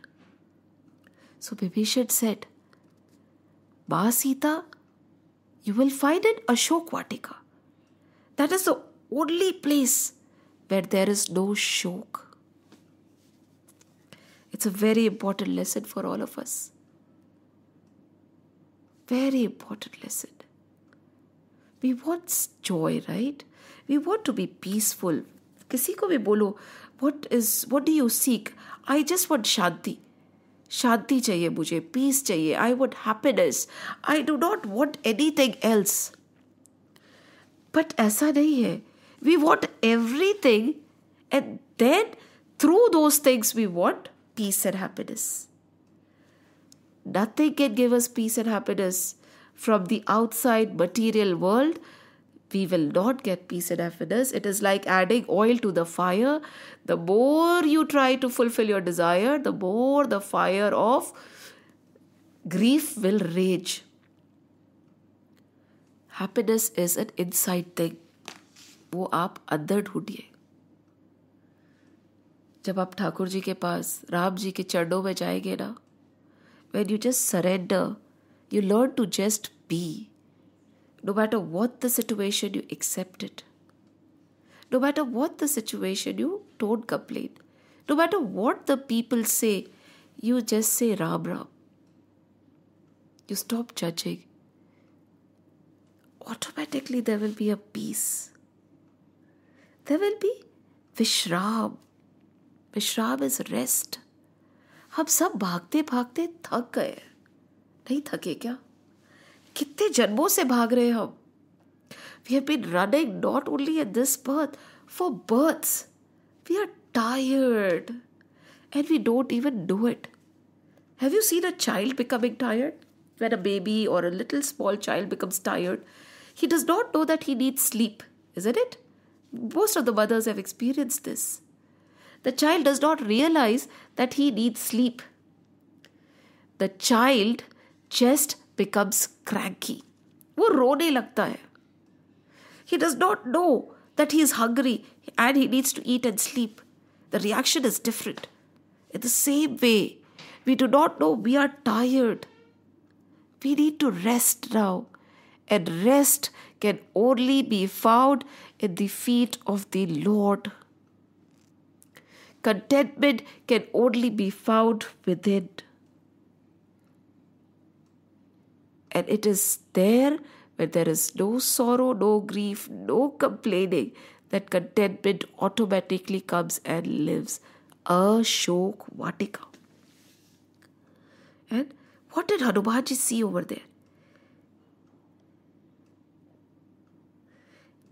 So Vibhishan said, Ma Sita, you will find in Ashok Vatika. That is the only place where there is no shok. It's a very important lesson for all of us. Very important lesson. We want joy, right? We want to be peaceful. किसी को भी बोलो, what do you seek? I just want shanti. शांति चाहिए मुझे, peace चाहिए. I want happiness. I do not want anything else. But ऐसा नहीं है. We want everything, and then through those things we want peace and happiness. Nothing can give us peace and happiness from the outside material world. We will not get peace and happiness. It is like adding oil to the fire. The more you try to fulfill your desire, the more the fire of grief will rage. Happiness is an inside thing. वो आप अंदर ढूंढिए. जब आप ठाकुर जी के पास, राम जी के चरणों में जाएंगे ना, when you just surrender, you learn to just be. No matter what the situation, you accept it. No matter what the situation, you don't complain. No matter what the people say, you just say Ram Ram. You stop judging. Automatically there will be a peace. There will be Vishram. Vishram is rest. हम सब भागते भागते थक गए. नहीं थके क्या? कितने जन्मों से भाग रहे हम. We have been running not only in this birth, for births. We are tired and we don't even know it. Have you seen a child becoming tired? When a baby or a little small child becomes tired, he does not know that he needs sleep, isn't it? Most of the mothers have experienced this. The child does not realize that he needs sleep. The child just becomes cranky. वो रोने लगता है. He does not know that he is hungry and he needs to eat and sleep. The reaction is different. In the same way, we do not know we are tired. We need to rest now. And rest can only be found in the feet of the Lord. Contentment can only be found within. And it is there when there is no sorrow, no grief, no complaining, that contentment automatically comes and lives. Ashok Vatika. And what did Hanumanji see over there?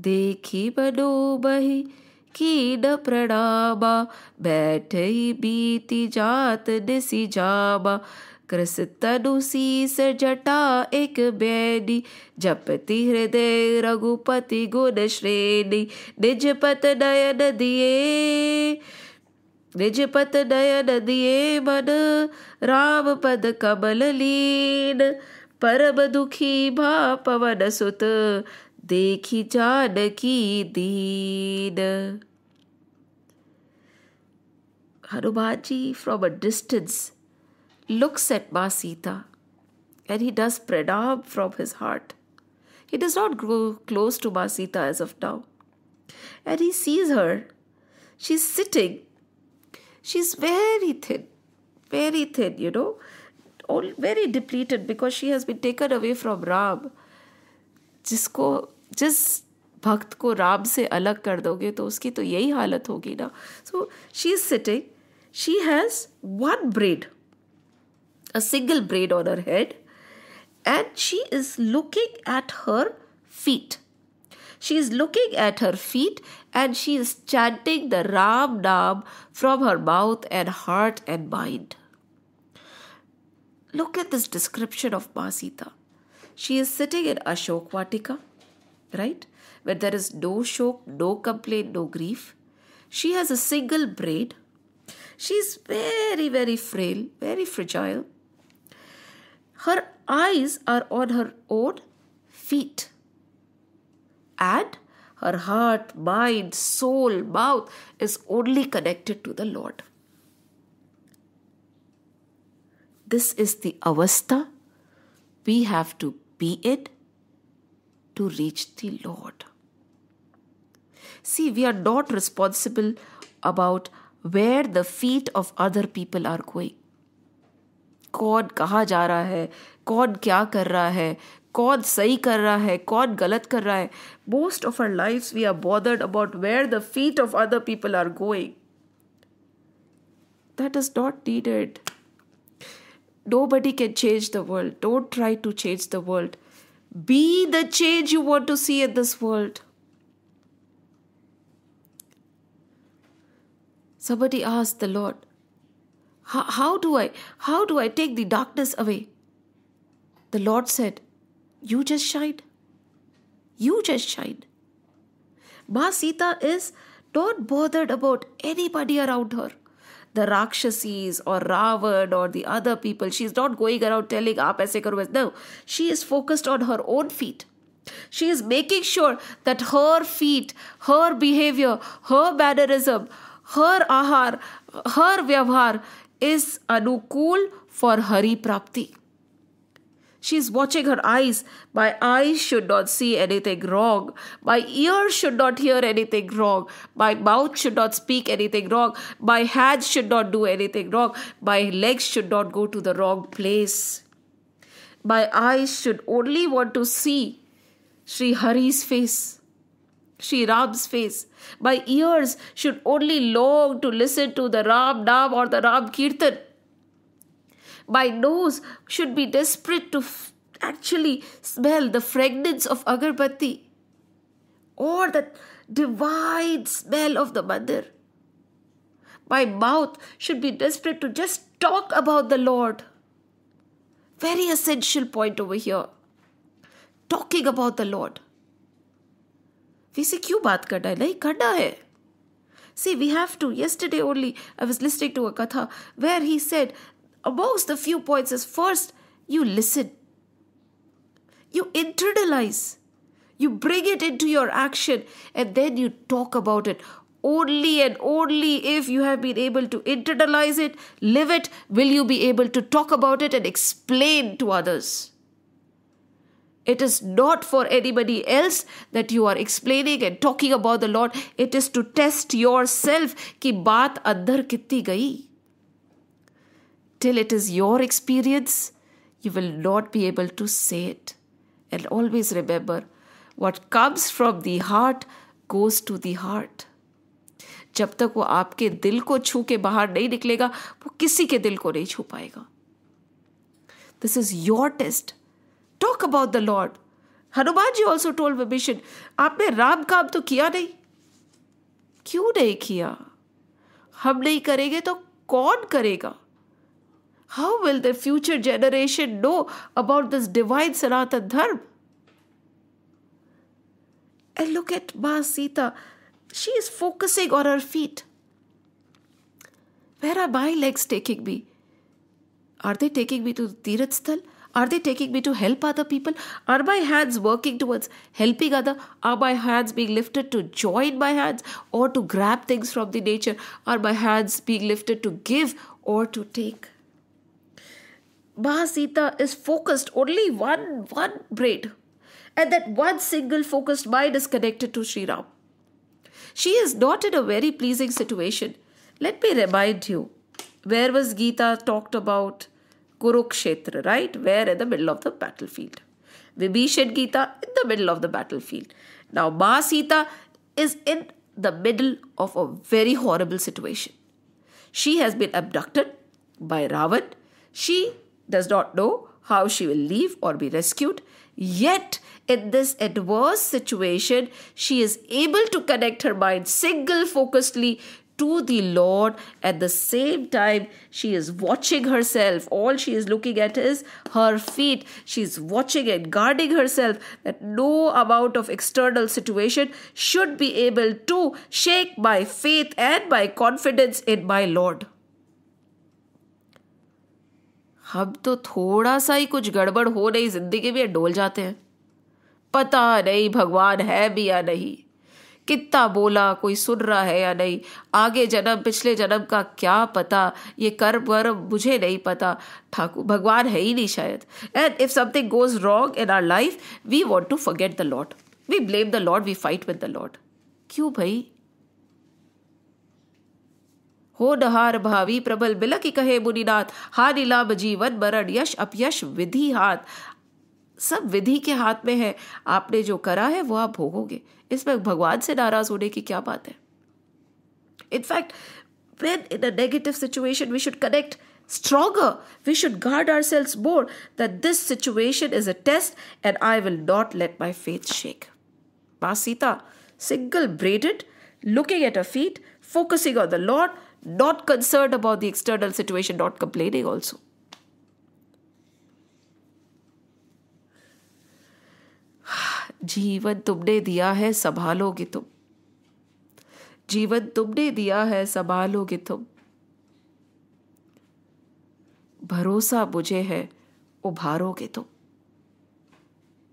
देखी मनोमहि कीन प्रणामा बैठई बीती जात निसी जामा कृस तनु सीस जटा एक बैनी जपति हृदय रघुपति गुण श्रेणी निज पत नयन दिए मन राम पद कमल लीन परम दुखी भा पवन सुत देखी जानकी दीन. Hanumanji from a distance looks at Ma Sita and he does pranam from his heart. He does not go close to Ma Sita as of now. And he sees her. She's sitting. She's very thin, all very depleted because she has been taken away from Ram. जिस भक्त को राम से अलग कर दोगे तो उसकी तो यही हालत होगी ना. So she is sitting. She has one braid, a single braid on her head, and she is looking at her feet. She is looking at her feet and she is chanting the Ram Naam from her mouth and heart and mind. Look at this description of Ma Sita. She is sitting in Ashok Vatika, right? Where there is no shok, no complaint, no grief. She has a single braid. She is very, very frail, very fragile. Her eyes are on her own feet. And her heart, mind, soul, mouth is only connected to the Lord. This is the avastha we have to be in to reach the Lord. See, we are not responsible about where the feet of other people are going. कौन कहाँ जा रहा है, कौन क्या कर रहा है, कौन सही कर रहा है, कौन गलत कर रहा है. Most of our lives we are bothered about where the feet of other people are going. That is not needed. Nobody can change the world. Don't try to change the world. Be the change you want to see in this world. Somebody asked the Lord, how do I take the darkness away? The Lord said, you just shine. You just shine. Ma Sita is not bothered about anybody around her. The Rakshasis or Ravan or the other people. She is not going around telling, aap aise karo. No, she is focused on her own feet. She is making sure that her feet, her behavior, her mannerism, her ahar, her vyavhar is anukul for Hari Prapti. She is watching her eyes. My eyes should not see anything wrong. My ears should not hear anything wrong. My mouth should not speak anything wrong. My hands should not do anything wrong. My legs should not go to the wrong place. My eyes should only want to see Sri Hari's face, Sri Ram's face. My ears should only long to listen to the Ram Naam or the Ram Kirtan. My nose should be desperate to actually smell the fragrance of agarbatti or the divine smell of the mandir. My mouth should be desperate to just talk about the Lord. Very essential point over here. Talking about the Lord. वैसे क्यों बात करना है? नहीं करना है. See, we have to. Yesterday only, I was listening to a katha where he said, amongst the few points is first, you listen. You internalize. You bring it into your action and then you talk about it. Only and only if you have been able to internalize it, live it, will you be able to talk about it and explain to others. It is not for anybody else that you are explaining and talking about the Lord. It is to test yourself कि बात अंदर कितनी गई. Till it is your experience, you will not be able to say it. And always remember, what comes from the heart goes to the heart. जब तक वो आपके दिल को छू के बाहर नहीं निकलेगा, वो किसी के दिल को नहीं छू पाएगा. This is your test. Talk about the Lord. Hanuman ji also told Vibhishan, आपने राम काम तो किया नहीं. क्यों नहीं किया? हम नहीं करेंगे तो कौन करेगा? How will the future generation know about this divine Sanatan Dharma? And look at Ma Sita. She is focusing on her feet. Where are my legs taking me? Are they taking me to Tirath Sthal? Are they taking me to help other people? Are my hands working towards helping other? Are my hands being lifted to join my hands or to grab things from the nature? Are my hands being lifted to give or to take? Mahasita is focused only one braid. And that one single focused mind is connected to Sri Ram. She is not in a very pleasing situation. Let me remind you, where was Gita talked about? Kurukshetra, right? Where? In the middle of the battlefield. Vibhishan Gita in the middle of the battlefield. Now Mahasita is in the middle of a very horrible situation. She has been abducted by Ravan. She does not know how she will leave or be rescued. Yet, in this adverse situation, she is able to connect her mind single-focusedly to the Lord. At the same time, she is watching herself. All she is looking at is her feet. She is watching and guarding herself that no amount of external situation should be able to shake my faith and my confidence in my Lord. हम तो थोड़ा सा ही कुछ गड़बड़ हो रही जिंदगी में डोल जाते हैं. पता नहीं भगवान है भी या नहीं, कितना बोला कोई सुन रहा है या नहीं, आगे जन्म पिछले जन्म का क्या पता, ये कर्म वर्म मुझे नहीं पता, ठाकुर भगवान है ही नहीं शायद. And if something goes wrong in our life, we want to forget the lord, we blame the lord, we fight with the lord. क्यों भाई? हो नहार भावी प्रबल बिलक कहे मुनिनाथ, हानि लाभ जीवन मरण यश अपयश विधि हाथ. सब विधि के हाथ में है. आपने जो करा है वो आप भोगोगे. इसमें भगवान से नाराज होने की क्या बात है? In fact when in a negative situation we should connect stronger, we should guard ourselves more, that this situation is a test and I will not let my faith shake. Masita, single braided, looking at her feet, focusing on the Lord, not concerned about the external situation, not complaining also. जीवन तुमने दिया है संभालोगे तुम, जीवन तुमने दिया है संभालोगे तुम, भरोसा मुझे है उभारोगे तुम.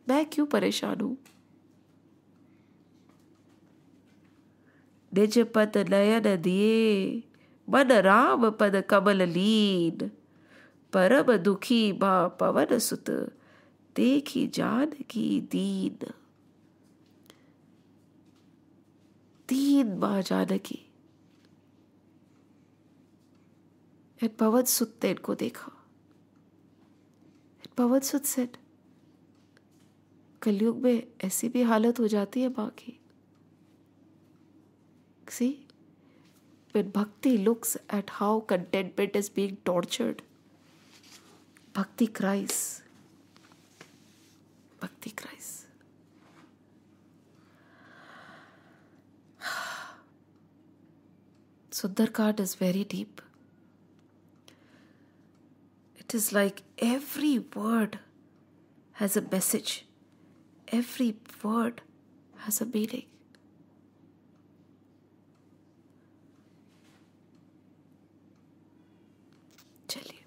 मैं क्यों परेशान हूं? निज पद नयन दिए मन राम पद कमल लीन, परम दुखी मां पवन सुत देखी जानकी दीन. दीन मां जानकी. And पवन सुत ने इनको देखा. पवन सुत said, कलयुग में ऐसी भी हालत हो जाती है मां की. See, when Bhakti looks at how contentment is being tortured, Bhakti cries. Bhakti cries. Sundarkand is very deep. It is like every word has a message. Every word has a meaning. चलिए,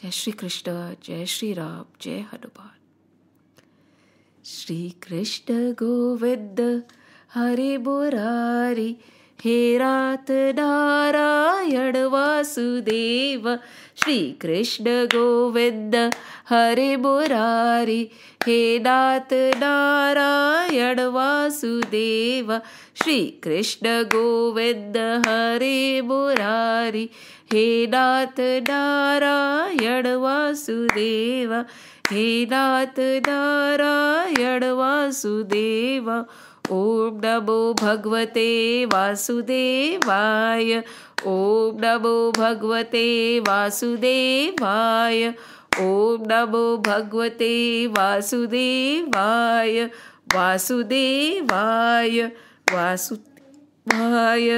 जय श्री कृष्ण, जय श्री राम, जय हनुमान. श्री कृष्ण गोविंद हरे मुरारी, हे रात नारायण वासुदेव, श्री कृष्ण गोविंद हरे मुरारी। हे नाथ नारायण वासुदेव, श्री कृष्ण गोविंद हरे मुरारी। हे नाथ नारायण वासुदेव, हे नाथ नारायण वासुदेव। ओम नमो भगवते वासुदेवाय, ओम नमो भगवते वासुदेवाय, ओम नमो भगवते वासुदेवाय, वासुदेवाय वासुदेवाय।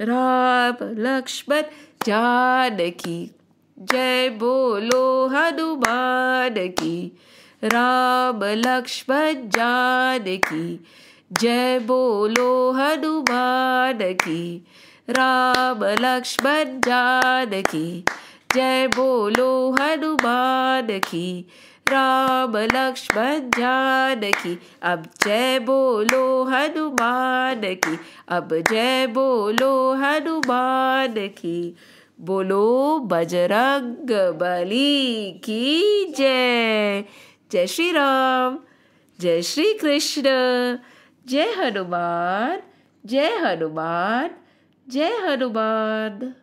राम लक्ष्मण जानकी जय बोलो हनुमान की। राम लक्ष्मण जानकी जय बोलो हनुमान की। राम लक्ष्मण जानकी जय बोलो हनुमान की। राम लक्ष्मण जानकी अब जय बोलो हनुमान की, अब जय बोलो हनुमान की। बोलो बजरंग बली की जय। जय श्री राम, जय श्री कृष्ण, जय हनुमान, जय हनुमान, जय हनुमान।